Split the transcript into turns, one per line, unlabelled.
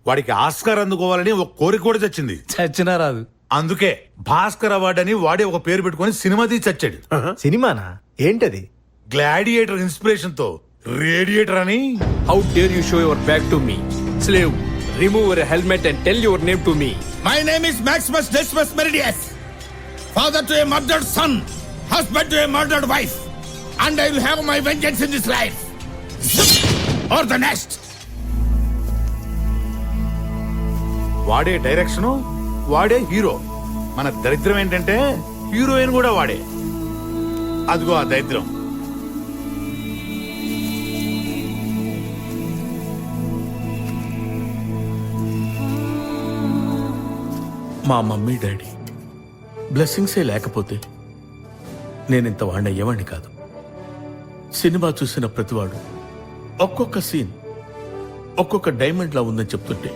వాడికి ఆస్కార్ అందుకోవాలని ఒక కోరిక కూడా చచ్చింది.
చచ్చినా రాదు.
అందుకే భాస్కర్ అవార్డు అని వాడే ఒక పేరు పెట్టుకుని సినిమా తీసి చచ్చాడు.
సినిమానా? ఏంటది?
గ్లాడియేటర్ ఇన్స్పిరేషన్ తో రేడియేటర్ అని.
How dare you show your back to me? Slave, remove your helmet and tell your name to me.
My name is Maximus Decimus Meridius, father to a murdered son, husband to a murdered wife, and I will have my vengeance in this life or the next.
వాడే direction, వాడే hero. మన దరిద్రం ఏంటంటే heroine కూడా వాడే. అదిగో ఆ దరిద్రం.
మా మమ్మీ డాడీ బ్లెస్సింగ్సే లేకపోతే నేనింత వాడిని అయ్యేవాడిని కాదు. సినిమా చూసిన ప్రతివాడు ఒక్కొక్క సీన్ ఒక్కొక్క డైమండ్ లా ఉందని చెప్తుంటే